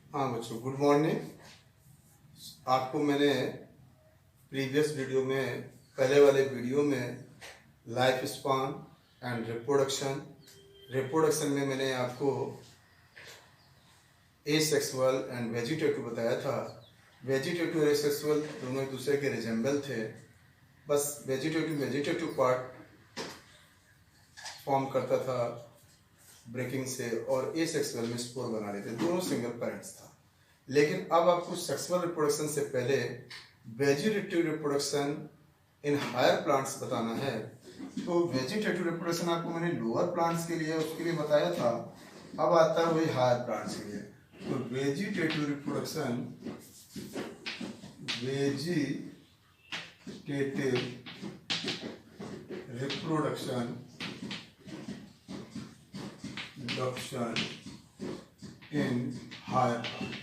हाँ बच्चों, good morning. आपको मैंने प्रीवियस वीडियो में, पहले वाले वीडियो में लाइफ स्पान एंड रिप्रोडक्शन में मैंने आपको एसेक्सुअल एंड वेजिटेटिव बताया था। वेजिटेटिव और एसेक्सुअल दोनों एक दूसरे के रिजेंबल थे, बस वेजिटेटिव पार्ट फॉर्म करता था ब्रेकिंग से और एसेक्सुअल में स्पोर बना लेते, दोनों सिंगल पेरेंट्स था। लेकिन अब आपको सेक्सुअल रिप्रोडक्शन से पहले vegetative reproduction in higher plants बताना है। तो वेजिटेटिव रिप्रोडक्शन आपको मैंने लोअर प्लांट्स के लिए उसके लिए बताया था, अब आता है वही हायर प्लांट्स के लिए। तो vegetative reproduction in higher plant.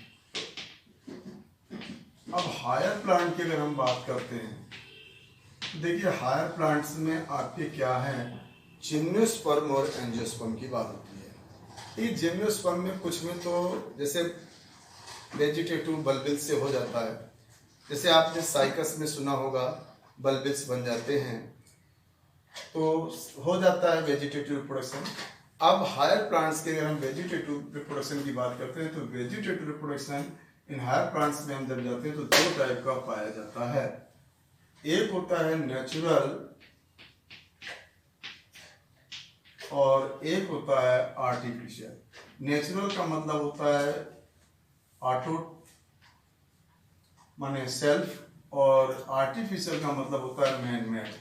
अब हायर प्लांट की अगर हम बात करते हैं तो देखिए हायर प्लांट्स में आपके क्या है, जिम्नोस्पर्म और एंजियोस्पर्म की बात होती है। ये जिम्नोस्पर्म में कुछ में तो जैसे वेजिटेटिव बल्बिल्स से हो जाता है, जैसे आपने साइकस में सुना होगा बल्बिल्स बन जाते हैं, तो हो जाता है वेजिटेटिव रिप्रोडक्शन। अब हायर प्लांट्स के अगर हम वेजिटेटिव रिप्रोडक्शन की बात करते हैं तो vegetative reproduction in higher plants में हम जब जाते हैं तो दो टाइप का पाया जाता है। एक होता है नेचुरल और एक होता है आर्टिफिशियल। नेचुरल का मतलब होता है ऑटो माने सेल्फ, और आर्टिफिशियल का मतलब होता है मैन मेड।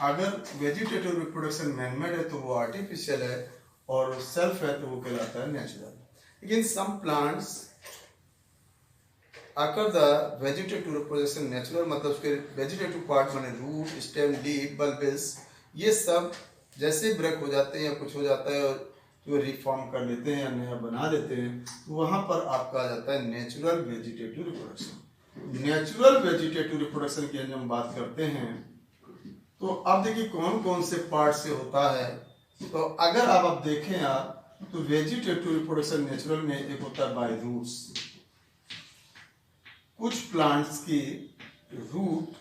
अगर वेजिटेटिव रिप्रोडक्शन मैन मेड है तो वो आर्टिफिशियल है, और सेल्फ है तो वो कहलाता है नेचुरल। लेकिन सम प्लांट्स अगर द वेजिटेटिव रिप्रोडक्शन नेचुरल, मतलब उसके वेजिटेटिव पार्ट माने रूट, स्टेम, लीफ, बल्बिल्स, ये सब जैसे ब्रेक हो जाते हैं या कुछ हो जाता है और जो रिफॉर्म कर लेते हैं या नया बना देते हैं, तो वहाँ पर आपका आ जाता है natural vegetative reproduction. Natural vegetative reproduction की हम बात करते हैं तो अब देखिए कौन कौन से पार्ट से होता है। तो अगर आप देखें आप तो वेजिटेटिव रिप्रोडक्शन नेचुरल में एक होता है बाय रूट्स। कुछ प्लांट्स की रूट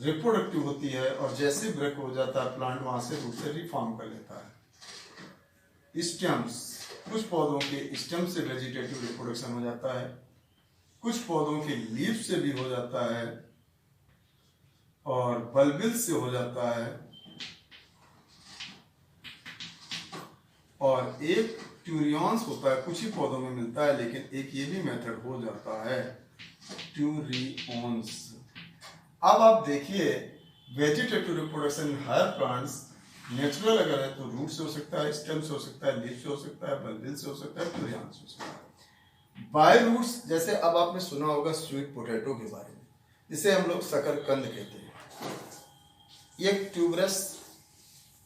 रिप्रोडक्टिव होती है और जैसे ब्रेक हो जाता है प्लांट वहां से रूट से रिफॉर्म कर लेता है। स्टेम्स, कुछ पौधों के स्टेम से वेजिटेटिव रिप्रोडक्शन हो जाता है, कुछ पौधों के लीफ से भी हो जाता है, और बल्बिल से हो जाता है, और एक ट्यूरियंस होता है, कुछ ही पौधों में मिलता है, लेकिन एक ये भी मेथड हो जाता है ट्यूरियंस। अब आप देखिए vegetative reproduction higher plants natural अगर है तो रूट से हो सकता है, स्टेम से हो सकता है, लीफ से हो सकता है, बल्बिल से हो सकता है, ट्यूरियंस से हो सकता है। बाय रूट्स जैसे अब आपने सुना होगा स्वीट पोटैटो के बारे में, जिसे हम लोग शकरकंद कहते हैं। एक ट्यूबरस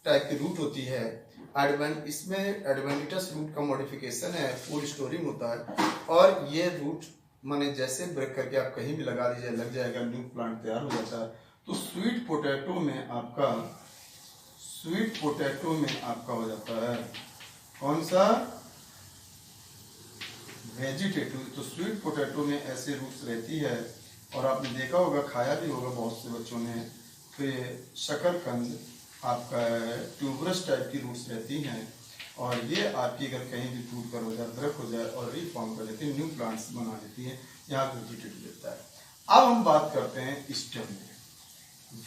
टाइप की रूट होती है, इसमें एडवेंटिटस रूट का मॉडिफिकेशन है, फूड स्टोरिंग होता है, और ये रूट माने जैसे ब्रेक करके आप कहीं भी लगा दीजिए लग जाएगा, न्यू प्लांट तैयार हो जाता है। तो स्वीट पोटैटो में आपका हो जाता है कौन सा, वेजिटेटिव। तो स्वीट पोटैटो में ऐसे रूट्स रहती है, और आपने देखा होगा, खाया भी होगा बहुत से बच्चों ने, तो ये शकरकंद आपका ट्यूबरस टाइप की रूट्स रहती हैं, और ये आपकी अगर कहीं भी टूट कर हो जाए, ब्रेक हो जाए और रिफॉर्म कर लेती है, न्यू प्लांट्स बना लेती है, यहाँ वेजिटेटिव देता है। अब हम बात करते हैं स्टेम में।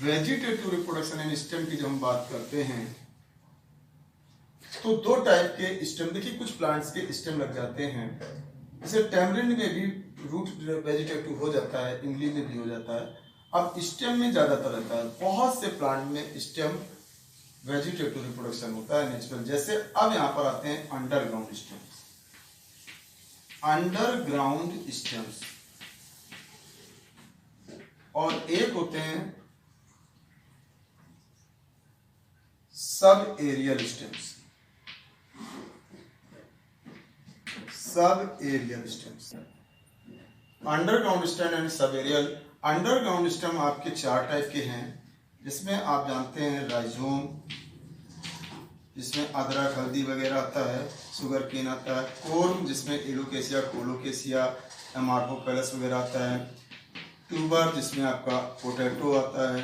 वेजिटेटिव रिप्रोडक्शन एंड स्टेम की जब हम बात करते हैं तो दो टाइप के स्टेम, देखिए कुछ प्लांट्स के स्टेम लग जाते हैं, जैसे टैमरिंड में भी रूट वेजिटेटिव हो जाता है, इमली में भी हो जाता है। अब स्टेम में ज्यादातर रहता है, बहुत से प्लांट में स्टेम वेजिटेटिव रिप्रोडक्शन होता है नेचुरल। जैसे अब यहां पर आते हैं अंडरग्राउंड स्टेम्स। अंडरग्राउंड स्टेम्स और एक होते हैं sub aerial stems. Underground stem and sub aerial. Underground stem आपके चार टाइप के हैं, जिसमें आप जानते हैं राइजोम, जिसमें अदरक हल्दी वगैरह आता है, शुगर केन आता है, कोर्म जिसमें एलोकेसिया कोलोकेसिया एमार्फोफेलस वगैरह आता है, ट्यूबर जिसमें आपका पोटैटो आता है,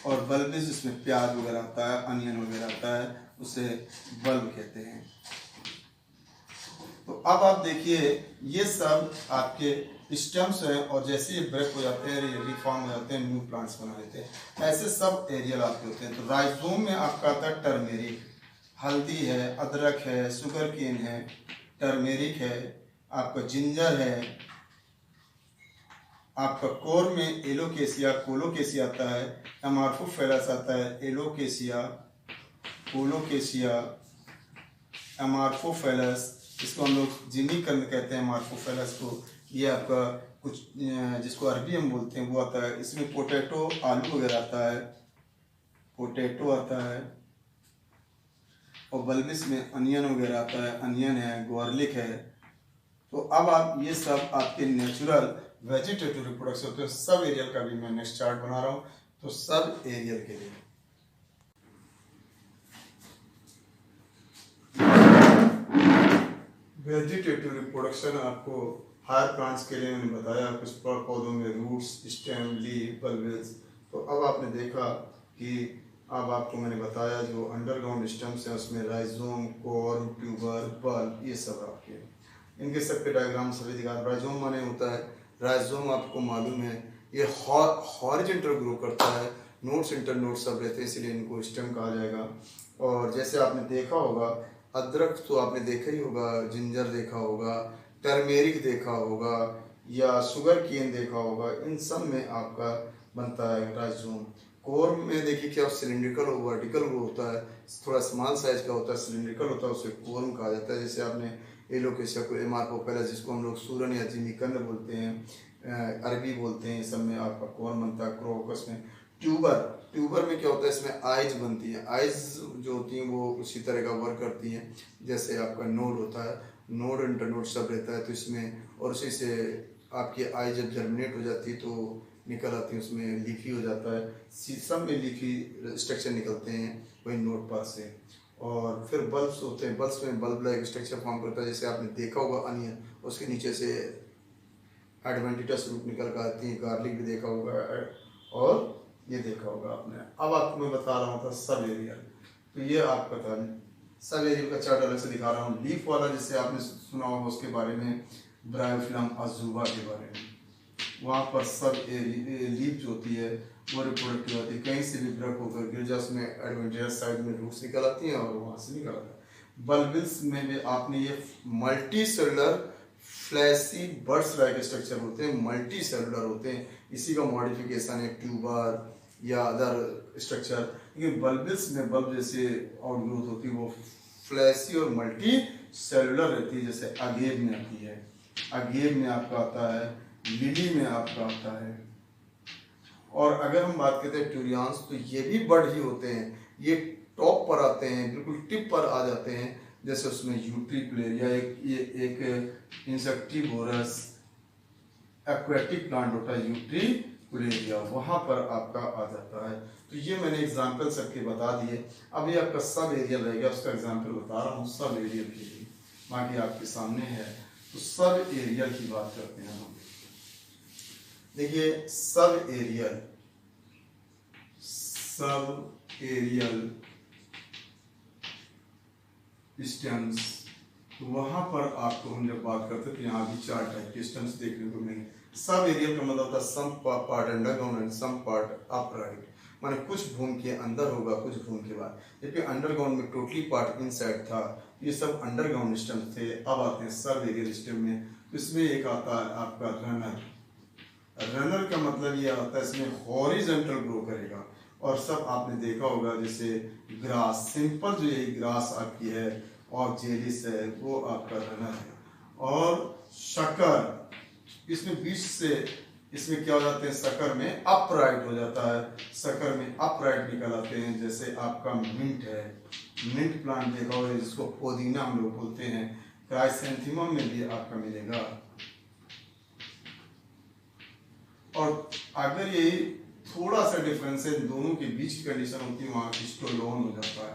और बल्बिस जिसमें प्याज वगैरह आता है, अनियन वगैरह आता है, उसे बल्ब कहते हैं। तो अब आप देखिए ये सब आपके स्टेम्स हैं, और जैसे ये ब्रेक हो जाते हैं, ये रिफॉर्म हो जाते हैं, न्यू प्लांट्स बना लेते हैं। ऐसे सब एरियल आपके होते हैं। तो राइजोम में आपका आता है टर्मेरिक, हल्दी है, अदरक है, शुगर केन है, टर्मेरिक है, आपका जिंजर है, आपका कोर में एलोकेसिया कोलोकेसिया आता है, एमार्फोफेलस आता है, एलोकेसिया कोलोकेसिया एमार्फोफेलस, इसको हम लोग जिमी कर्न कहते हैं एमार्फोफेलस को। ये आपका कुछ जिसको अरबी हम बोलते हैं वो आता है। इसमें पोटैटो आलू वगैरह आता है, पोटैटो आता है, और बल्बिस में अनियन वगैरह आता है, अनियन है, गार्लिक है। तो अब आप ये सब आपके नेचुरल वेजिटेटिव रिप्रोडक्शन होते हैं। सब एरियल का भी मैं नेक्स्ट चार्ट बना रहा हूँ। तो सब एरियल के लिए वेजिटेटिव रिप्रोडक्शन आपको हायर प्लांट्स के लिए मैंने बताया, कुछ पौधों में रूट्स, स्टेम, लीफ, बल्बिस। तो अब आपने देखा कि अब आपको मैंने बताया जो अंडरग्राउंड स्टेम्स हैं उसमें राइजोम, कोर्म, ट्यूबर, बल्ब, ये सब आपके इनके सबके डायग्राम सभी दिखा। राइजोम माने होता है, राइजोम आपको मालूम है ये हॉरिजॉन्टल ग्रो करता है, नोड्स इंटर नोड्स सब रहते हैं, इसलिए इनको स्टेम कहा जाएगा। और जैसे आपने देखा होगा अदरक तो आपने देखा ही होगा, जिंजर देखा होगा, टर्मेरिक देखा होगा, या शुगर केन देखा होगा, इन सब में आपका बनता है राइजोम। कोर्म में देखिए क्या सिलिंड्रिकल और वर्टिकल वो होता है, थोड़ा स्मॉल साइज का होता है, सिलिंड्रिकल होता है, उसे कोर्म कहा जाता है। जैसे आपने एलोकेसिया को एमार्फोफेलस जिसको हम लोग सूरन या जिमिकंद बोलते हैं, अरबी बोलते हैं, इस सब में आपका कोर्म बनता है। क्रोकस में ट्यूबर में क्या होता है, इसमें आइज बनती है। आइज जो होती हैं वो उसी तरह का वर्क करती हैं जैसे आपका नोड होता है, नोड इंटरनोड सब रहता है। तो इसमें और उसी से आपकी आई जब जर्मिनेट हो जाती है तो निकल आती है, उसमें लीफी हो जाता है। सब में लीफी स्ट्रक्चर निकलते हैं वही नोड पास से। और फिर बल्ब्स होते हैं, बल्ब्स में बल्ब लाइक स्ट्रक्चर फॉर्म करता है। जैसे आपने देखा होगा अनियन, उसके नीचे से एडवेंटिटस रूट निकल कर आती है, गार्लिक भी देखा होगा, और ये देखा होगा आपने। अब आपको मैं बता रहा हूँ था सब एरियल। तो ये आपका था सब एरियल का चार्ट अलग से दिखा रहा हूँ। लीफ वाला जिससे आपने सुना होगा उसके बारे में, ब्रायोफिलम अजूबा के बारे में, वहाँ पर सब लीफ जो होती है वो रिप्रोडक्टिव होती है। कहीं से भी ब्रेक होकर गिर जाए उसमें एडवेंटिटस साइड में रूट्स निकल आती हैं और वहाँ से निकल आता है। बल्बिल्स में भी आपने ये multi cellular fleshy birds like structure होते हैं, मल्टी सेलुलर होते हैं, इसी का मॉडिफिकेशन है ट्यूबर या अदर स्ट्रक्चर। लेकिन बल्बिल्स में बल्ब जैसे आउटग्रोथ होती है वो फ्लैशी और मल्टी सेलुलर रहती है, जैसे अगेव में आती है, अगेव में आपका आता है, लिली में आपका आता है। और अगर हम बात करते हैं ट्यूरियांस, तो ये भी बर्ड ही होते हैं, ये टॉप पर आते हैं, बिल्कुल टिप पर आ जाते हैं। जैसे उसमें यूट्रिप्लेरिया एक इंसेक्टिवोरस एक्वेटिक प्लांट होता है, यूट्रिप्लेरिया, वहाँ पर आपका आ जाता है। तो ये मैंने एग्जाम्पल सबके बता दिए। अब ये आपका सब एरियल रहेगा, उसका एग्जाम्पल बता रहा हूँ सब एरियल के लिए, बाकी आपके सामने है। तो सब एरियल की बात करते हैं हम। देखिए सब एरियल स्टेम्स, तो वहां पर आपको हम जब बात करते हैं तो यहाँ भी 4 टाइप के स्टेम्स देखने को मिलेंगे। सब एरियल का मतलब होता है some part underground and some part upright, माने कुछ भूमि के अंदर होगा, कुछ भूमि के बाद। जबकि अंडरग्राउंड में टोटली पार्ट इनसाइड था, ये सब अंडरग्राउंड स्टेम्स थे। अब आते हैं सब एरियल स्टेम में, इसमें एक आता है आपका रनर। रनर का मतलब ये आता है इसमें हॉरिजॉन्टल ग्रो करेगा। और सब आपने देखा होगा जैसे ग्रास, सिंपल जो ये ग्रास आपकी है और जेलिस है वो आपका रनर है। और शक्कर, इसमें बीच से इसमें क्या हो जाते हैं, शक्कर में अपराइट हो जाता है, शक्कर में अपराइट निकल आते हैं। जैसे आपका मिंट है, मिंट प्लांट देखा होगा जिसको पुदीना हम लोग बोलते हैं, क्राइसैंथेमम में भी आपका मिलेगा। और अगर यही थोड़ा सा डिफरेंस है दोनों के बीच की कंडीशन होती है, वहाँ स्टोलोन हो जाता है।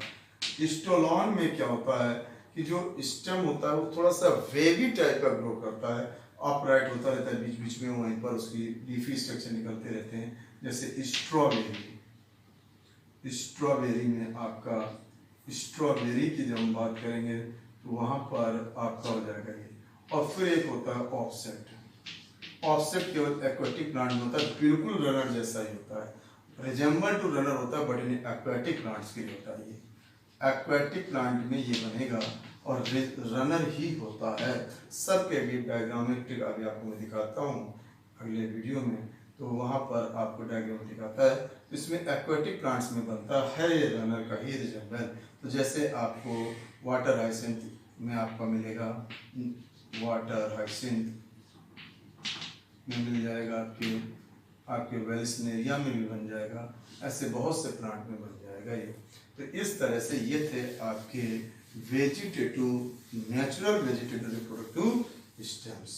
स्टोलॉन में क्या होता है कि जो स्टेम होता है वो थोड़ा सा वेवी टाइप का ग्रो करता है, अपराइट होता रहता है, बीच बीच में वहीं पर उसकी लीफी स्ट्रक्चर निकलते रहते हैं। जैसे स्ट्रॉबेरी में आपका स्ट्रॉबेरी की जब हम बात करेंगे तो वहां पर आपका हो जाएगा ये। और फिर एक होता है ऑफसेट केवल एक्वेटिक प्लांट में होता है, बिल्कुल रनर जैसा ही होता है, रिजेंबल टू रनर होता है, बट इन एक्वेटिक प्लांट्स के लिए होता है। ये एक्वेटिक प्लांट में ये बनेगा और रनर ही होता है। सबके अभी डायग्रामेटिक अभी आपको मैं दिखाता हूँ अगले वीडियो में, तो वहां पर आपको डायग्राम दिखाता है। तो इसमें एक्वेटिक प्लांट्स में बनता है ये रनर का ही रिजेंबल। तो जैसे आपको वाटर हाइसिंथ में आपका मिलेगा, वाटर हाइसिंथ में मिल जाएगा, आपके वेल्सनेरिया में भी बन जाएगा, ऐसे बहुत से प्लांट में बन जाएगा ये। तो इस तरह से ये थे आपके vegetative, natural vegetative reproductive stems,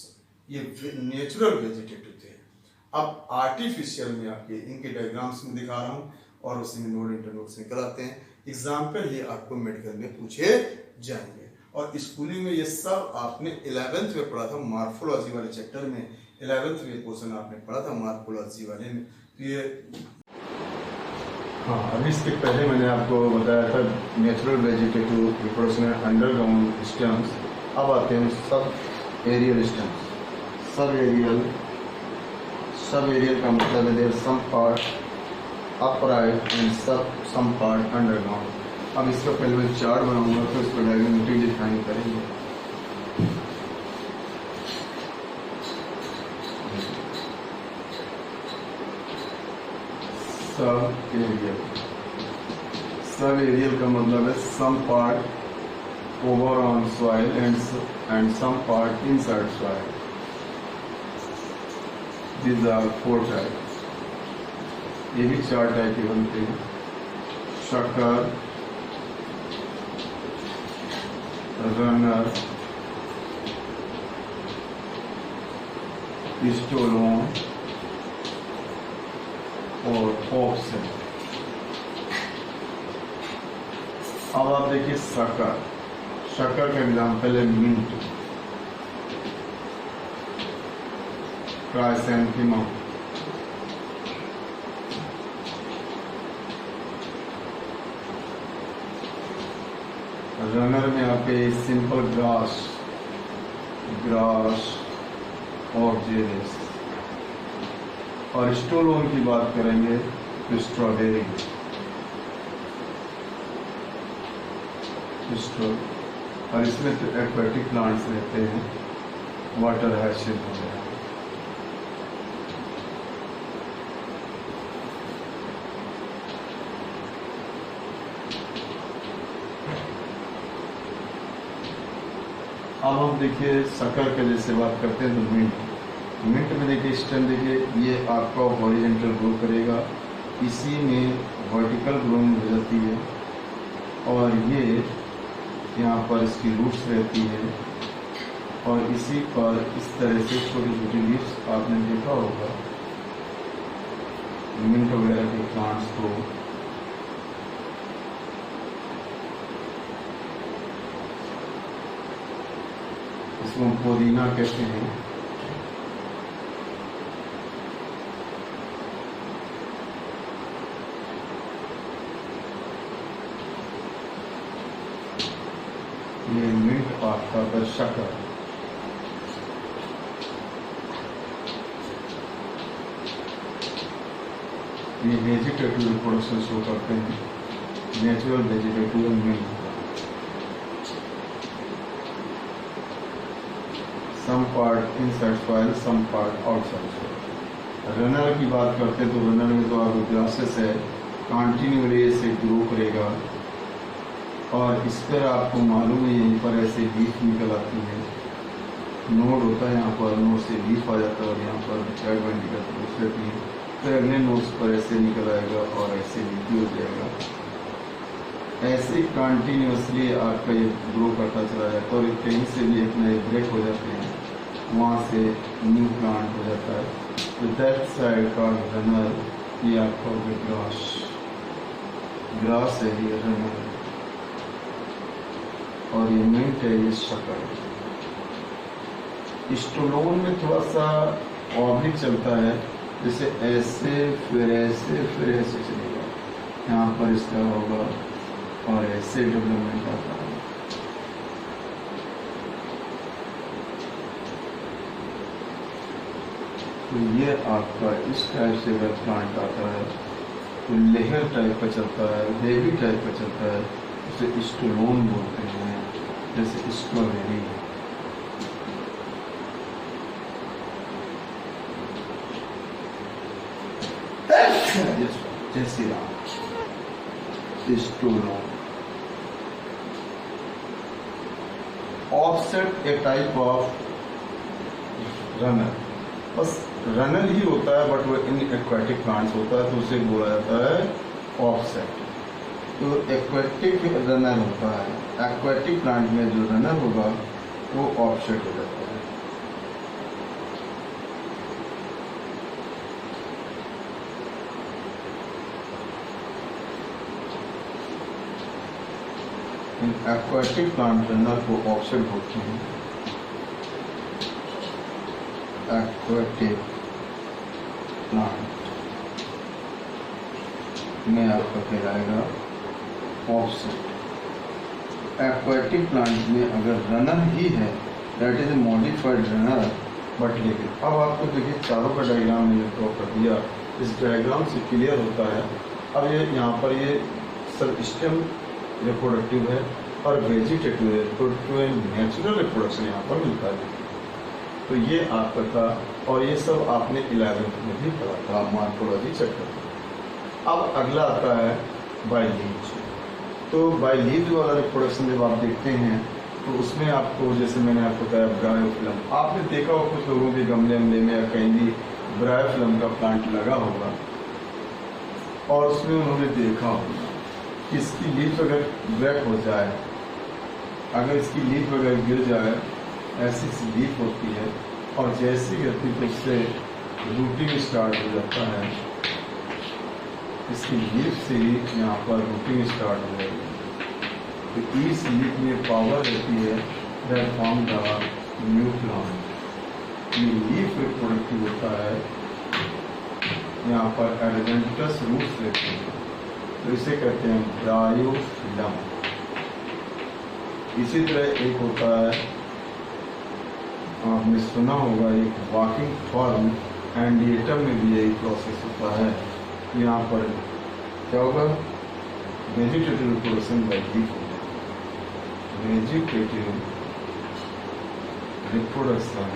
ये नेचुरल वेजिटेटिव थे। अब आर्टिफिशियल में आपके इनके डायग्राम्स में दिखा रहा हूँ और उसी में नोड इंटरनोड्स निकल आते हैं। एग्जाम्पल ये आपको मेडिकल में पूछे जाएंगे और स्कूलिंग में ये सब आपने 11th में पढ़ा था, मार्फोलॉजी वाले चैप्टर में 11th में पोर्शन आपने पढ़ा था मार्फोलॉजी वाले में। तो ये हाँ, अभी इसके पहले मैंने आपको बताया था नेचुरल वेजिटेटिव रिप्रोडक्शन में अंडरग्राउंड स्टेम्स। अब आते हैं sub aerial stems. Sub aerial का मतलब है there some part upright and some part underground. अब इसका पहले मैं चार्ट बनाऊंगा तो इसको डायग्रामेटिक डिफाइन करेंगे। सब एरियल का मतलब है some part over on soil and some part inside soil. These are 4 types. ये भी 4 टाइप के बनते हैं, शक्कर, रनर, स्टोलोन और ऑफसेट। अब आप देखिए शक्कर का एग्जाम्पल है मिंट, क्राइसैंथेमम, रनर में आपके सिंपल ग्रास और जेरेस। और स्टोलोन की बात करेंगे तो स्ट्रॉबेरी, और इसमें तो एक्वेटिक प्लांट्स रहते हैं, वाटर हाइसिंथ वगैरह। अब हम देखिए शक्कर के जैसे बात करते हैं तो मिंट में देखिए स्टेम, देखिए ये आपका हॉरिजॉन्टल ग्रो करेगा, इसी में वर्टिकल ग्रोइंग हो जाती है और ये यहाँ पर इसकी रूट्स रहती है और इसी पर इस तरह से छोटी छोटी लीव्स आपने देखा होगा मिंट वगैरह के प्लांट्स को। इसको पुदीना कहते हैं। ये मिंट आपका पर शक्कर। ये वेजिटेटिव रिप्रोडक्शन शो करते हैं, natural vegetative mint. Some part inside soil, some part outside soil. Runner की बात करते हैं तो रनर में तो आपको ग्रासेस है, कंटिन्यूअली से ग्रो करेगा और इस पर आपको मालूम है यहीं पर ऐसे लीफ निकल आती है, नोड होता है यहाँ पर, नोड से लीफ आ जाता है और यहाँ पर चाइल्ड बाइंड का प्रोसेस रहती है, फिर अगले नोड्स पर ऐसे निकल आएगा और ऐसे लीफी हो जाएगा। ऐसे कंटिन्यूसली आपका ये ग्रो करता चला जाता है और कहीं से भी एक नए ब्रेक हो जाते हैं, वहाँ से न्यू प्लांट हो जाता है। तो दैट साइड का रनर ये आपका ग्रास है, ये रनर। और ये मिंट है, ये शक्कर। स्टोलोन में थोड़ा सा ऑब्लिक चलता है, जैसे ऐसे फिर ऐसे फिर ऐसे चलेगा, यहाँ पर इसका होगा और ऐसे डेवलपमेंट आता है। तो ये आपका इस टाइप से अगर प्लांट आता है तो लेहर टाइप का चलता है, वेवी टाइप का चलता है, उसे स्टोलोन बोलते हैं, जैसे स्ट्रॉबेरी। जैसे stolon. Offset A type of runner, बस रनर ही होता है, बट वो इन एक्वाटिक प्लांट्स होता है तो उसे बोला जाता है ऑफसेट। तो एक्वाटिक रनर होता है, एक्वाटिक प्लांट में जो रनर होगा वो ऑफसेट हो जाता है। एक्वाटिक प्लांट रनर को ऑफसेट बोलते हैं। एक्वाटिक प्लांट में आपका कहलाएगा ऑफसेट। एक्वाटिक प्लांट में अगर रनर ही है, that is a modified runner, but लेकिन अब आपको देखिए चारों का डायग्राम मैंने ड्रॉ कर दिया, इस डायग्राम से क्लियर होता है। अब ये यहाँ पर ये सब स्टेम रिप्रोडक्टिव है और वेजिटेटिव रिप्रोडक्टिव नेचुरल रिप्रोडक्शन यहाँ पर मिलता है। तो ये आपका था, और ये सब आपने 11th में भी पढ़ा था, मॉर्फोलॉजी चैप्टर। अब अगला आता है बाय लीव्स। तो बाय लीव्स वाला रिप्रोडक्शन जब आप देखते हैं तो उसमें आपको, जैसे मैंने आपको बताया, ब्रायोफिलम, आपने देखा हो कुछ लोगों के गमले में या कहीं भी ब्रायोफिलम का प्लांट लगा होगा और उसमें उन्होंने देखा होगा कि इसकी लीफ अगर ब्रेक हो जाए, अगर इसकी लीफ अगर गिर जाए, ऐसी सी लीफ होती है और जैसी गिरती तो उससे रूटिंग स्टार्ट हो जाता है। इसकी लीफ से ही यहाँ पर रूटिंग स्टार्ट हो जाएगी। तो इस लीफ में पावर रहती है that form the new plant. ये लीफ रिप्रोडक्टिव होता है, यहाँ पर एडवेंटस रूट्स रहते हैं, तो इसे कहते हैं ब्रायोफिलम। इसी तरह एक होता है, आपने सुना होगा, एक वॉकिंग फॉर्म एंडिएटम में भी यही प्रोसेस होता है। यहाँ पर क्या होगा, vegetative reproduction by leaf, vegetative reproduction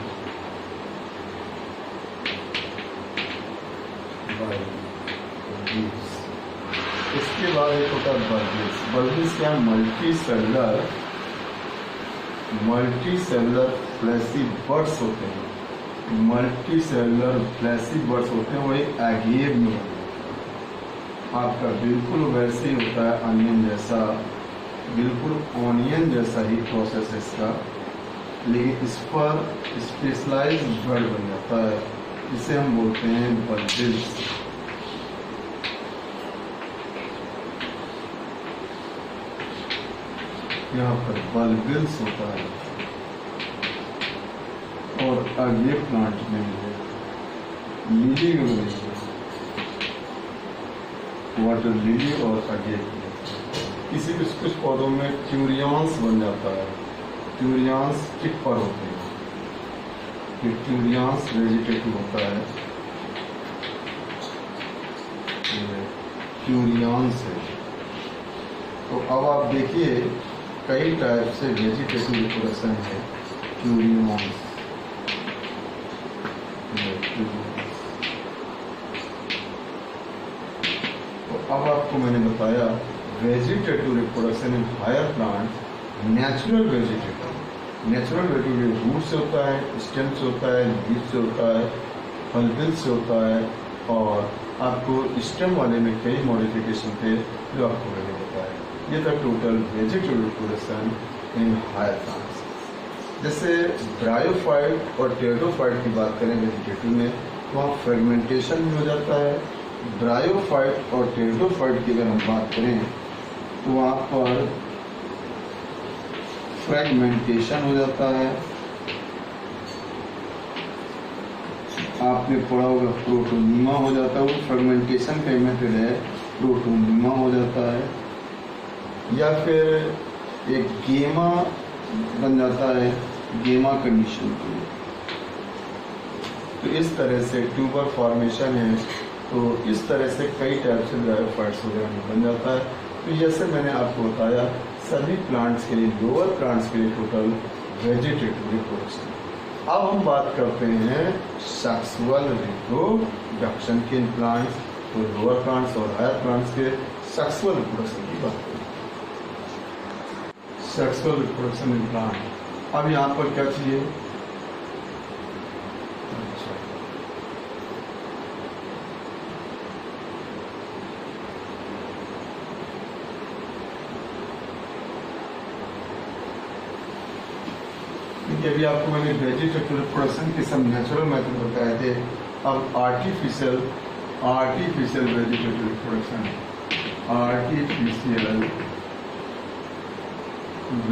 by leaves. इसके बाद एक होता है बल्बिस। बल्बिस क्या, मल्टी सेलुलर फ्लैशी बर्ड्स होते हैं। मल्टी सेलुलर फ्लैशी बर्ड्स होते हैं, वो एक एगेव में होते हैं। आपका बिल्कुल वैसे ही होता है, अनियन जैसा, बिल्कुल ऑनियन जैसा ही प्रोसेस है इसका, लेकिन इस पर स्पेशलाइज बर्ड बन जाता है, इसे हम बोलते हैं बल्बिस। यहाँ पर बल्बिल्स होता है। और अगले प्लांट में लिली में वाटर लिली और अगे किसी भी कुछ पौधों में ट्यूरियंस बन जाता है। ट्यूरियंस टिप पर होते हैं, फिर ट्यूरियंस वेजिटेटिव होता है, ट्यूरियंस है। तो अब आप देखिए कई टाइप से वेजिटेटिव रिप्रोडक्शन है। ट्यूरियंस, तो अब आपको मैंने बताया vegetative reproduction in higher plant, natural vegetative. Natural vegetative root से होता है, स्टेम से होता है, लीफ से होता है, फलबिल से होता है, और आपको स्टेम वाले में कई मॉडिफिकेशन थे जो आपको मैंने बताया। ये था total vegetative reproduction in higher plants. जैसे ब्रायोफाइट और टेरिडोफाइट की बात करें वेजिटेटिव में, तो वहाँ फ्रेगमेंटेशन भी हो जाता है। ब्रायोफाइट और टेरिडोफाइट की अगर हम बात करें तो वहाँ पर फ्रेगमेंटेशन हो जाता है। आपने पढ़ा होगा प्रोटोनीमा हो जाता है, वो फ्रेगमेंटेशन का मेथड है, प्रोटोनीमा हो जाता है, या फिर एक गेमा बन जाता है, गेमा कंडीशन के लिए। तो इस तरह से ट्यूबर फॉर्मेशन है, तो इस तरह से कई टाइप से ब्रायोफाइट्स वगैरह बन जाता है। तो जैसे मैंने आपको बताया, सभी प्लांट्स के लिए, लोअर प्लांट्स के लिए टोटल वेजिटेटिव रिप्रोडक्शन। अब हम बात करते हैं सेक्सुअल रिप्रोडक्शन के प्लांट्स, तो लोअर प्लांट्स और हायर प्लांट्स के सेक्सुअल रिप्रोडक्शन की बात करें। Sexual reproduction in plant. अब यहाँ पर क्या चाहिए? अच्छा, अभी आपको मैंने वेजिटेटिव रिप्रोडक्शन के सब नेचुरल मेथड बताए थे। अब artificial vegetative reproduction, artificial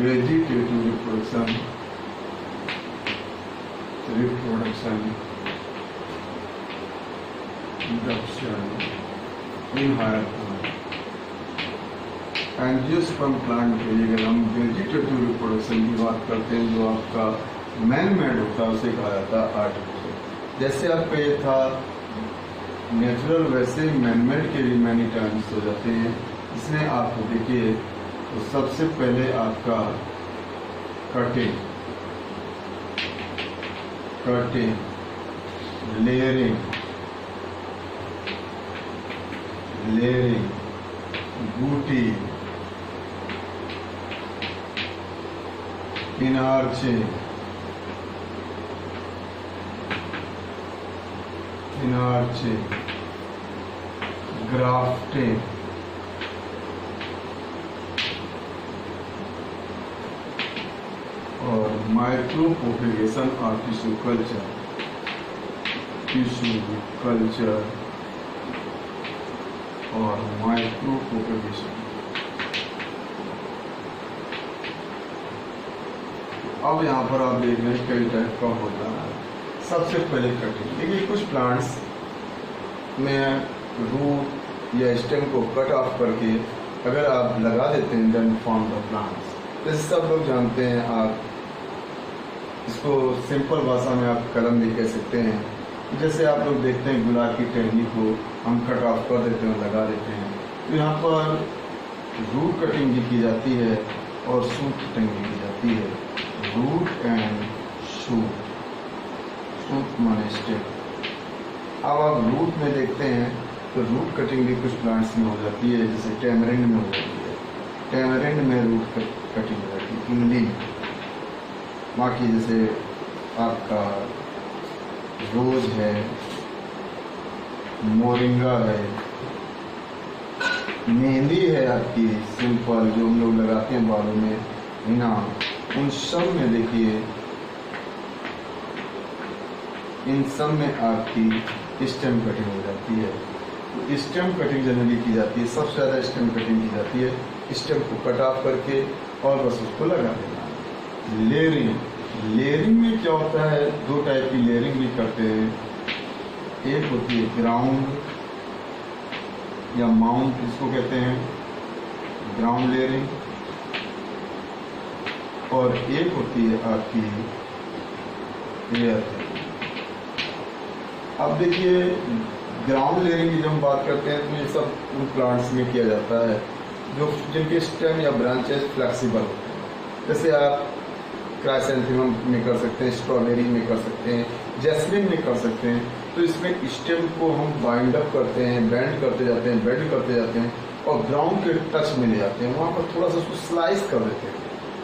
vegetative reproduction in higher plant. Angiosperm plant के लिए अगर हम वेजिटेटिव रिप्रोडक्शन की बात करते हैं, जो आपका मैन मेड होता है, उसे कहा जाता है आर्टिफिशियल। जैसे आपका ये था नेचुरल, वैसे मैन मेड के भी मैनी टाइम्स हो जाते हैं। इसमें आपको देखिए, तो सबसे पहले आपका कटिंग, लेयरिंग, बूटी, इनार्चिंग, ग्राफ्टिंग, और माइक्रो प्रोपेगेशन और टिश्यू कल्चर और माइक्रो प्रोपेगेशन। अब यहाँ पर आप देख रहे हैं कई टाइप का होता है। सबसे पहले कटिंग। देखिए, कुछ प्लांट्स में रूट या स्टेम को कट ऑफ करके अगर आप लगा देते हैं, देन फॉर्म द प्लांट्स। जैसे सब लोग जानते हैं, आप इसको सिंपल भाषा में आप कलम भी कह सकते हैं। जैसे आप लोग देखते हैं गुलाब की टहनी को हम कट ऑफ कर देते हैं, लगा देते हैं। तो यहाँ पर रूट कटिंग भी की जाती है और शूट कटिंग भी की जाती है। रूट एंड शूट माने स्टेम। अब आप रूट में देखते हैं तो रूट कटिंग भी कुछ प्लांट्स में हो जाती है, जैसे टैमरिंड में हो जाती है। टैमरिंड में रूट कटिंग हो जाती है, इमली में। बाकी जैसे आपका रोज है, मोरिंगा है, मेहंदी है आपकी सिंपल जो हम लोग लगाते हैं बालों में, हिना, उन सब में देखिए, इन सब में आपकी स्टेम कटिंग हो जाती है। तो स्टेम कटिंग जनरली की जाती है, सबसे ज़्यादा स्टेम कटिंग की जाती है। स्टेम को कट ऑफ करके और बस उसको लगा देना। लेयरिंग में क्या होता है, दो टाइप की लेयरिंग भी करते हैं। एक होती है ग्राउंड या माउंट, इसको कहते हैं ग्राउंड लेयरिंग, और एक होती है आपकी एयर। अब देखिए, ग्राउंड लेयरिंग की जब हम बात करते हैं तो ये सब उन प्लांट्स में किया जाता है जो जिनके स्टेम या ब्रांचेस फ्लेक्सिबल होते हैं। जैसे आप क्राइसैंथेमम में कर सकते हैं, स्ट्रॉबेरी में कर सकते हैं, जैस्मिन में कर सकते हैं। तो इसमें स्टेम को हम बाइंड अप करते हैं, बेंड करते जाते हैं, बेंड करते जाते हैं और ग्राउंड के टच में ले जाते हैं। वहाँ पर थोड़ा सा उसको स्लाइस कर देते हैं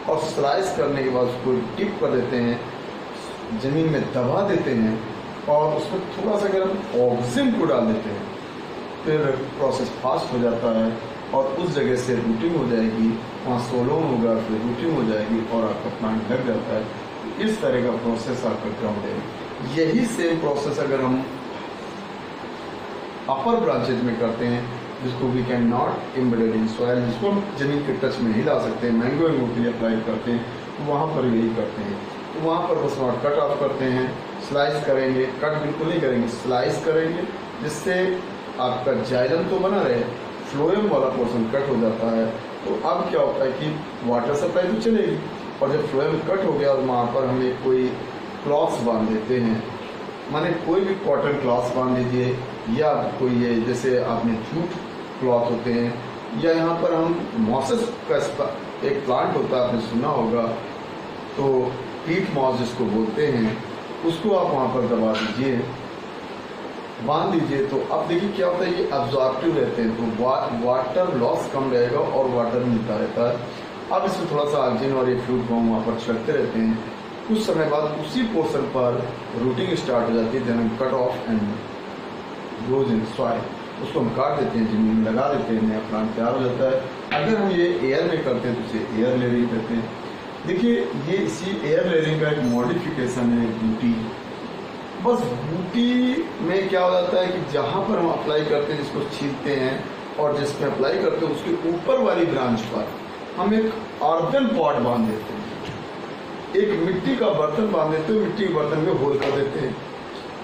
और स्लाइस करने के बाद उसको डिप कर देते हैं, ज़मीन में दबा देते हैं और उसमें थोड़ा सा अगर हम ऑक्सीजन को डाल देते हैं, फिर प्रोसेस फास्ट हो जाता है और उस जगह से रूटिंग हो जाएगी, वहाँ सोलोन होगा, फिर रूटिंग हो जाएगी और आपका प्लांट लग जाता है। तो इस तरह का प्रोसेस आपका ग्राउंड है। यही सेम प्रोसेस अगर हम अपर ब्रांचेज में करते हैं, जिसको we can not embedded in soil, जिसको हम जमीन के टच में नहीं ला सकते, मैंगो के लिए अप्लाई करते हैं, तो वहाँ पर यही करते हैं। तो वहाँ पर बस वहाँ कट ऑफ करते हैं, स्लाइस करेंगे, कट बिल्कुल नहीं करेंगे, स्लाइस करेंगे, जिससे आपका जाइलम तो बना रहे, फ्लोएम वाला पोर्शन कट हो जाता है। तो अब क्या होता है कि वाटर सप्लाई तो चलेगी, और जब फ्लोएम कट हो गया और वहाँ पर हमें कोई क्लॉथ्स बांध देते हैं, माने कोई भी कॉटन क्लॉथ बांध दीजिए, या कोई ये जैसे आपने जूट क्लॉथ होते हैं, या यहाँ पर हम मॉसेस का एक प्लांट होता है, आपने सुना होगा, तो पीट मॉस जिसको बोलते हैं, उसको आप वहाँ पर दबा दीजिए, बांध दीजिए। तो अब देखिए क्या होता है, ये अब्जॉर्प्टिव रहते हैं, तो वाटर लॉस कम रहेगा और वाटर मिलता रहता है। अब इसमें थोड़ा सा ऑक्सीजन और ये फ्लूइड को हम वहाँ पर छिड़कते रहते हैं। कुछ समय बाद उसी पोर्शन पर रूटिंग स्टार्ट हो जाती है, देन हम cut off and grows in soil, उसको हम काट देते हैं, जमीन में लगा देते हैं, नया प्लांट तैयार हो जाता है। अगर हम ये एयर में करते हैं तो इसे एयर लेयरिंग कहते हैं। देखिए ये इसी एयर लेयरिंग का एक मॉडिफिकेशन है बूटी। बस बूटी में क्या हो जाता है कि जहाँ पर हम अप्लाई करते हैं, जिसको छीलते हैं और जिसमें अप्लाई करते हैं, उसके ऊपर वाली ब्रांच पर हम एक अर्दन पॉट बांध देते हैं, एक मिट्टी का बर्तन बांध देते हैं, मिट्टी के बर्तन में होल कर देते हैं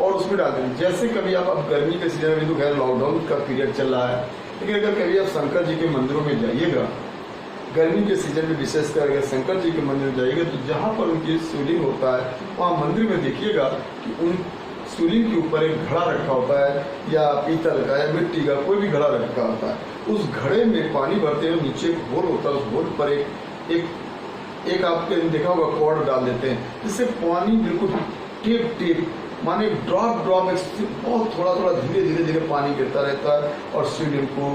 और उसमें डाल देते हैं। जैसे कभी आप अब गर्मी के सीजन में, तो खैर लॉकडाउन का पीरियड चल रहा है, लेकिन अगर कभी आप शंकर जी के मंदिरों में जाइएगा, गर्मी के सीजन में विशेषकर अगर शंकर जी के मंदिर में जाइएगा, तो जहाँ पर उनकी शिवलिंग होता है, वहाँ मंदिर में देखिएगा कि उन शिवलिंग के ऊपर एक घड़ा रखा होता है, या पीतल का या मिट्टी का कोई भी घड़ा रखा होता है। उस घड़े में पानी भरते हैं, नीचे एक होल होता है, उस होल पर एक आपके देखा होगा कॉर्ड डाल देते हैं, जिससे पानी बिल्कुल टिप माने ड्रॉप बहुत थोड़ा धीरे पानी गिरता रहता है और शिवलिंग को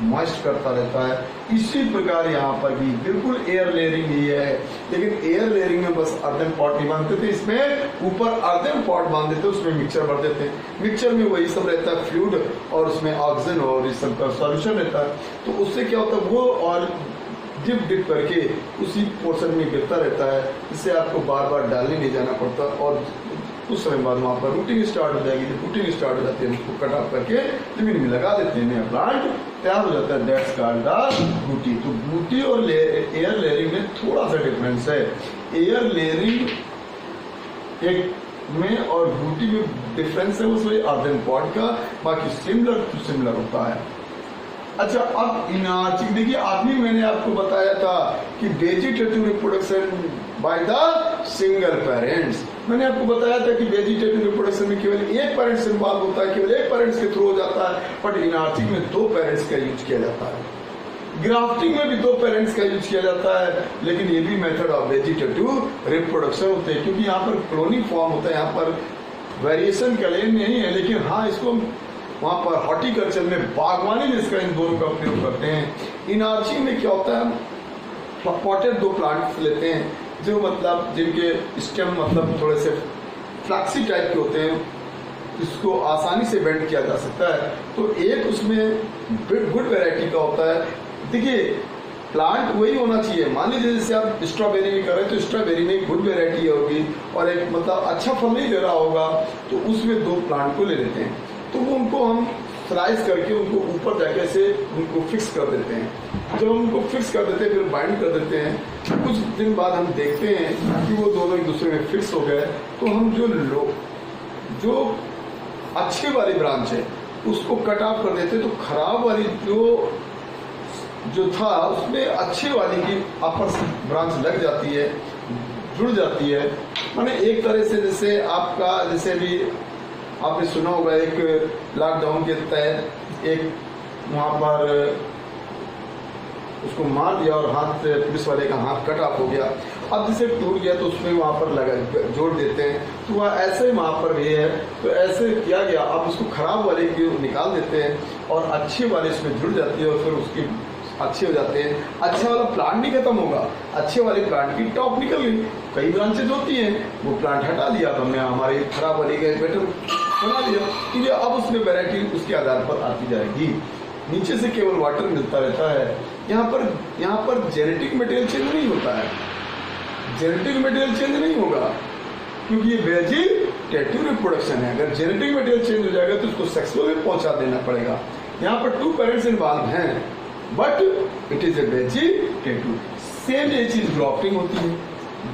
मॉइस्ट करता रहता है। इसी प्रकार यहाँ पर भी बिल्कुल एयर लेयरिंग ही है, लेकिन एयर लेयरिंग में बस अर्दन पॉट नहीं बांधते थे, इसमें ऊपर अर्दन पॉट बांध देते, उसमें मिक्सचर भर देते हैं। मिक्सचर में वही सब रहता है, फ्लूइड और उसमें ऑक्सीजन और इस सब का सॉल्यूशन रहता है। तो उससे क्या होता है, वो और डिप करके उसी पोर्शन में गिरता रहता है, जिससे आपको बार बार डालने नहीं जाना पड़ता। और कुछ समय बाद वहाँ पर रूटिंग स्टार्ट हो जाएगी। जब रूटिंग स्टार्ट हो जाती है, उसको कट ऑफ करके जमीन में लगा देते हैं, नया प्लांट तैयार हो जाता है। दैट्स कॉल्ड द बूटी। तो बूटी और एयर लेयरिंग में थोड़ा सा डिफरेंस है। एयर लेयरिंग एक में और बूटी में डिफरेंस है उसमें अर्दन पॉट का, बाकी सिमिलर होता है। अच्छा, अब इनार्चिक देखिए, अभी मैंने आपको बताया था कि vegetative reproduction by the single parents. मैंने आपको बताया था कि वेजिटेटिव रिप्रोडक्शन में केवल एक पेरेंट्स इन्वॉल्व होता है, केवल एक पेरेंट्स के थ्रू हो जाता है, बट इनार्चिक में दो पेरेंट्स का यूज किया जाता है। ग्राफ्टिंग में भी दो पेरेंट्स का यूज किया जाता है, लेकिन ये भी मेथड ऑफ वेजिटेटिव रिप्रोडक्शन होते हैं, क्योंकि यहाँ पर क्लोनिंग फॉर्म होता है, यहाँ पर वेरिएशन क्लेम नहीं है, लेकिन हाँ इसको वहाँ पर हॉर्टिकल्चर में बागवानी में इसका इन दोनों का प्रयोग करते हैं। इनार्चिंग में क्या होता है, हम पॉटेड दो प्लांट्स लेते हैं, जो मतलब जिनके स्टेम मतलब थोड़े से फ्लैक्सी टाइप के होते हैं, इसको आसानी से बेंड किया जा सकता है। तो एक उसमें गुड वैरायटी का होता है। देखिए प्लांट वही होना चाहिए, मान लीजिए जैसे आप स्ट्रॉबेरी में कर रहे हैं, तो स्ट्रॉबेरी में गुड वैरायटी होगी और एक मतलब अच्छा फल नहीं दे रहा होगा, तो उसमें दो प्लांट को ले लेते हैं, तो वो उनको हम स्लाइस करके उनको ऊपर जाके से उनको फिक्स कर देते हैं। जब हम उनको फिक्स कर देते हैं, फिर बाइंड कर देते हैं, कुछ दिन बाद हम देखते हैं कि वो दोनों एक दूसरे में फिक्स हो गए, तो हम जो अच्छे वाली ब्रांच है उसको कट ऑफ कर देते हैं, तो खराब वाली जो था उसमें अच्छे वाली की अपर ब्रांच लग जाती है, जुड़ जाती है। माने एक तरह से जैसे आपका जैसे भी आपने सुना होगा, एक लॉकडाउन के तहत एक वहाँ पर उसको मार दिया और हाथ पुलिस वाले का हाथ कट ऑफ हो गया। अब जैसे टूट गया तो उसमें वहाँ पर लगा जोड़ देते हैं, तो वह ऐसे ही वहाँ पर भी है, तो ऐसे किया गया। अब उसको खराब वाले की निकाल देते हैं और अच्छे वाले इसमें जुड़ जाती है और फिर उसकी अच्छे हो जाते हैं। अच्छा वाला प्लांट नहीं खत्म होगा, अच्छे वाले प्लांट की टॉप निकल गई, कई ब्रांचेज होती हैं, वो प्लांट हटा दिया तो हमने हमारी खराब वाली का बेटर बना दिया, क्योंकि अब उसमें वैरायटी उसके आधार पर आती जाएगी। नीचे से केवल वाटर मिलता रहता है। यहाँ पर जेनेटिक मटेरियल चेंज नहीं होता है, जेनेटिक मटेरियल चेंज नहीं होगा, क्योंकि ये वेजिटेटिव रिप्रोडक्शन है। अगर जेनेटिक मटेरियल चेंज हो जाएगा तो उसको सेक्सुअल में पहुंचा देना पड़ेगा। यहाँ पर टू पेरेंट्स इन्वॉल्व हैं, but it is a vegetative. Same ये चीज ग्राफ्टिंग होती है।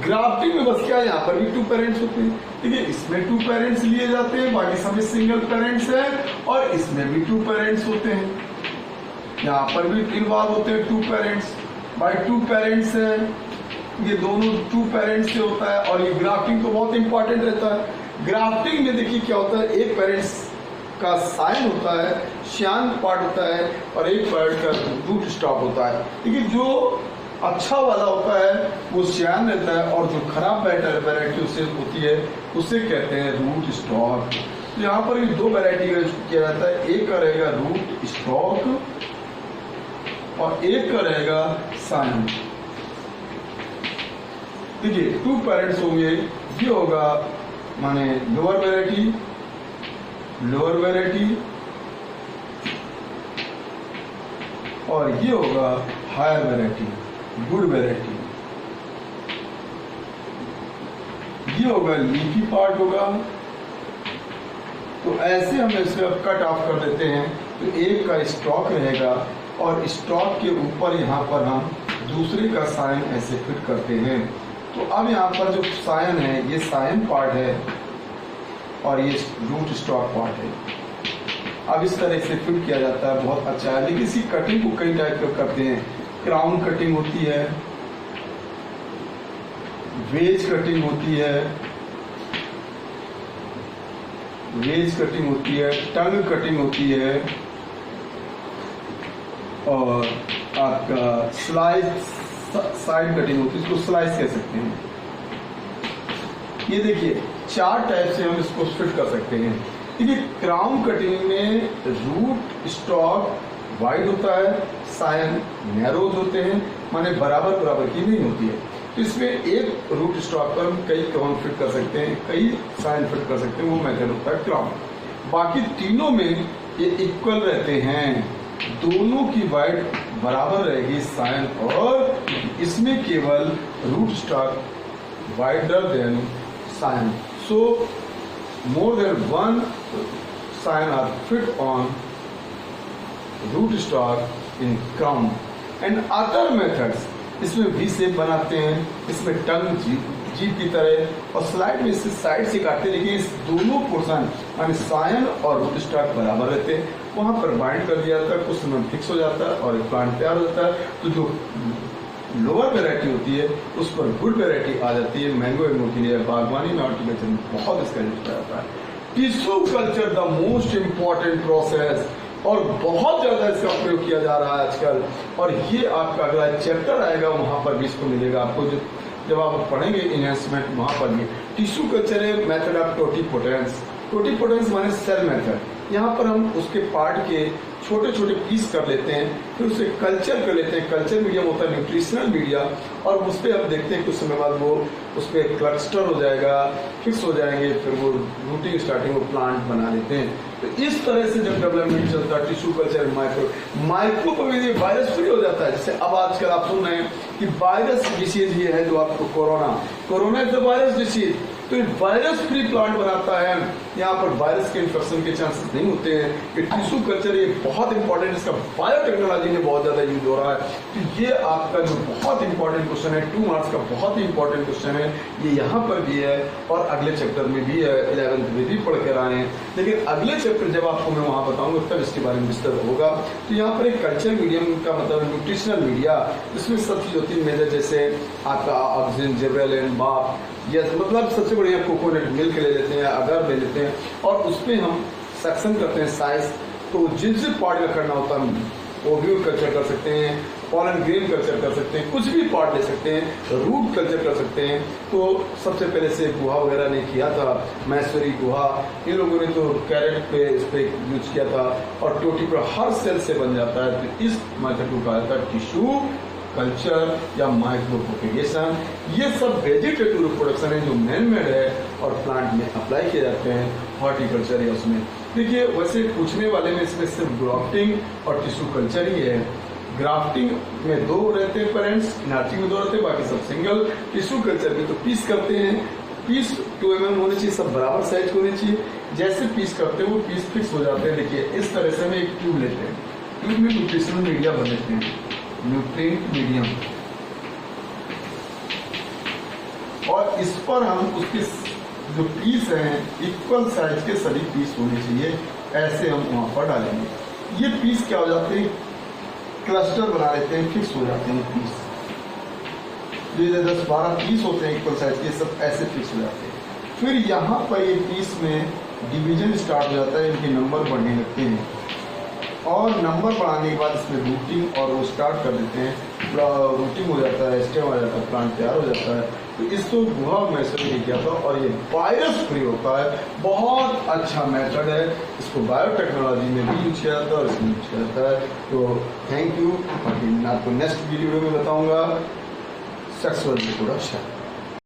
ग्राफ्टिंग में बस क्या है, यहाँ पर भी 2 पेरेंट्स होते हैं, ठीक है, इसमें 2 पेरेंट्स लिए जाते हैं, बाकी सब सिंगल पेरेंट्स है, और इसमें भी 2 पेरेंट्स होते हैं, यहाँ पर भी इन्वॉल्व होते हैं 2 पेरेंट्स, बाई 2 पेरेंट्स है, ये दोनों 2 पेरेंट्स से होता है। और ये ग्राफ्टिंग तो बहुत इंपॉर्टेंट रहता है। ग्राफ्टिंग में देखिए क्या होता है, एक पेरेंट्स का साइन होता है, श्यान पार्ट होता है, और एक पार्ट का रूट स्टॉक होता है, ठीक है। जो अच्छा वाला होता है वो श्यान रहता है, और जो खराब वैरायटी उससे होती है उसे कहते हैं रूट स्टॉक। तो यहाँ पर 2 वैरायटी का किया जाता है, एक का रहेगा रूट स्टॉक और एक का रहेगा साइन। देखिए 2 पेरेंट्स होंगे, ये होगा माने लोअर वैरायटी और ये होगा हायर वैरायटी, गुड वैरायटी। ये होगा लीफी पार्ट होगा। तो ऐसे हम इसे अब कट ऑफ कर देते हैं, तो एक का स्टॉक रहेगा और स्टॉक के ऊपर यहाँ पर हम दूसरे का साइन ऐसे फिट करते हैं। तो अब यहाँ पर जो साइन है ये साइन पार्ट है और ये रूट स्टॉक पार्ट है। अब इस तरह से फिट किया जाता है, बहुत अच्छा है। लेकिन इसी कटिंग को कई टाइप का करते हैं, क्राउन कटिंग होती है, वेज कटिंग होती है, टंग कटिंग होती है, और आपका स्लाइस साइड कटिंग होती है, इसको स्लाइस कह सकते हैं। ये देखिए 4 टाइप से हम इसको फिट कर सकते हैं। देखिए क्राउन कटिंग में रूट स्टॉक वाइड होता है, साइन नैरोज होते हैं, माने बराबर की नहीं होती है। तो इसमें एक रूट स्टॉक पर हम कई क्राउन फिट कर सकते हैं, कई साइन फिट कर सकते हैं, वो मेथड होता है क्राउन। बाकी तीनों में ये इक्वल रहते हैं, दोनों की वाइड बराबर रहेगी साइन, और इसमें केवल root stock wider than scion. So more than one sign are fit on root stock in crown and other methods। इसमें वी शेप बनाते हैं, इसमें टंग जीप की तरह, और स्लाइड में इसे साइड से काटते हैं, लेकिन इस दोनों पोर्शन माने साइन और रूट स्टॉक बराबर रहते हैं। वहां पर बाइंड कर दिया जाता है, कुछ समय फिक्स हो जाता है और एक प्लांट तैयार हो जाता है। तो जो लोअर वैरायटी होती है उस पर गुड वैरायटी आ जाती है। मैंगो एग्रो के लिए बागवानी में हॉर्टिकल्चर में बहुत इसका यूज किया जाता है। Tissue culture the most important process, और बहुत ज्यादा इसका प्रयोग किया जा रहा है आजकल। और ये आपका अगला चैप्टर आएगा वहां पर भी इसको मिलेगा आपको, जब आप पढ़ेंगे इनहेंसमेंट, वहां पर भी टिश्यू कल्चर है मेथड ऑफ टोटीपोटेंस माने सेल मेथड। यहाँ पर हम उसके पार्ट के छोटे छोटे पीस कर लेते हैं, फिर उसे कल्चर कर लेते हैं। कल्चर मीडियम होता है न्यूट्रिशनल मीडिया, और उस पर हम देखते हैं कुछ समय बाद वो उस पर क्लस्टर हो जाएगा, फिक्स हो जाएंगे, फिर वो रूटिंग स्टार्टिंग वो प्लांट बना लेते हैं। तो इस तरह से जब डेवलपमेंट चलता है टिश्यू कल्चर माइक्रो पर भी वायरस फ्री हो जाता है। जैसे अब आजकल आप सुन रहे हैं कि वायरस डिसीज ये है जो आपको corona is the virus disease. तो वायरस फ्री प्लांट बनाता है, यहाँ पर वायरस के इन्फेक्शन के चांसेस नहीं होते हैं। ये टिश्यू कल्चर ये बहुत इंपॉर्टेंट, इसका बायोटेक्नोलॉजी में बहुत ज्यादा यूज हो रहा है। तो ये आपका जो बहुत इंपॉर्टेंट क्वेश्चन है, 2 मार्क्स का बहुत ही इंपॉर्टेंट क्वेश्चन है, ये यहाँ पर भी है और अगले चैप्टर में भी है, 11th में भी पढ़ कर आए हैं। लेकिन अगले चैप्टर जब आपको मैं वहां बताऊंगा तब इसके बारे में विस्तार होगा। तो यहाँ पर एक कल्चर मीडियम का मतलब न्यूट्रिशनल मीडिया, इसमें सब चीज होती है मेजर, जैसे आपका ऑक्सीजन, जिब्रेलिन, बाप, यस, मतलब सबसे बढ़िया कोकोनट मिल्क ले लेते हैं, अगर ले लेते हैं, और उसमें हम सक्शन करते हैं साइज। तो जिनसे पार्ट का करना होता है ओव्यूल कल्चर कर सकते हैं, पॉलन ग्रेन कल्चर कर सकते हैं, कुछ भी पार्ट ले सकते हैं, रूट कल्चर कर सकते हैं। तो सबसे पहले से गुहा वगैरह ने किया था, मैसूरी गुहा, इन लोगों ने तो कैरेट पे इस पे यूज किया था, और टोटी पर हर सेल से बन जाता है। तो इस मेथड को कहा जाता है टिश्यू कल्चर या माइक्रो प्रोपेगेशन। ये सब वेजिटेटिव रिप्रोडक्शन है जो मैन मेड है और प्लांट में अप्लाई किए जाते हैं, हॉर्टिकल्चर या उसमें। देखिए वैसे पूछने वाले में इसमें सिर्फ ग्राफ्टिंग और टिश्यू कल्चर ही है। ग्राफ्टिंग में 2 रहते हैं पेरेंट्स, नार्चिंग में 2 रहते हैं, बाकी सब सिंगल। टिश्यू कल्चर में तो पीस करते हैं, पीस 2 mm होने चाहिए, सब बराबर साइज होने चाहिए। जैसे पीस करते हैं वो पीस फिक्स हो जाते हैं। देखिए इस तरह से हम एक ट्यूब लेते हैं, ट्यूब में न्यूट्रिशनल मीडिया भर लेते हैं, न्यूट्रिएंट मीडियम, और इस पर हम उसके जो पीस हैं इक्वल साइज के सभी पीस होने चाहिए, ऐसे हम वहाँ पर डालेंगे। ये पीस क्या हो जाते हैं, क्लस्टर बना लेते हैं, फिक्स हो जाते हैं पीस। जो 10-12 पीस होते हैं इक्वल साइज के, सब ऐसे फिक्स हो जाते हैं। फिर यहाँ पर ये पीस में डिवीजन स्टार्ट हो जाता है, इनके नंबर बढ़ने लगते हैं और नंबर बढ़ाने के बाद इसमें रूटिंग और वो स्टार्ट कर देते हैं, रूटिंग हो जाता है, स्टेम आ जाता है, प्लांट तैयार हो जाता है। तो इसको बहुत मैं इसलिए किया था और ये वायरस फ्री होता है, बहुत अच्छा मेथड है। इसको बायोटेक्नोलॉजी में भी यूज किया जाता है और इसमें यूज किया जाता है। तो थैंक यू, मैं आपको नेक्स्ट वीडियो में बताऊंगा सक्सेसफुल रिप्रोडक्शन।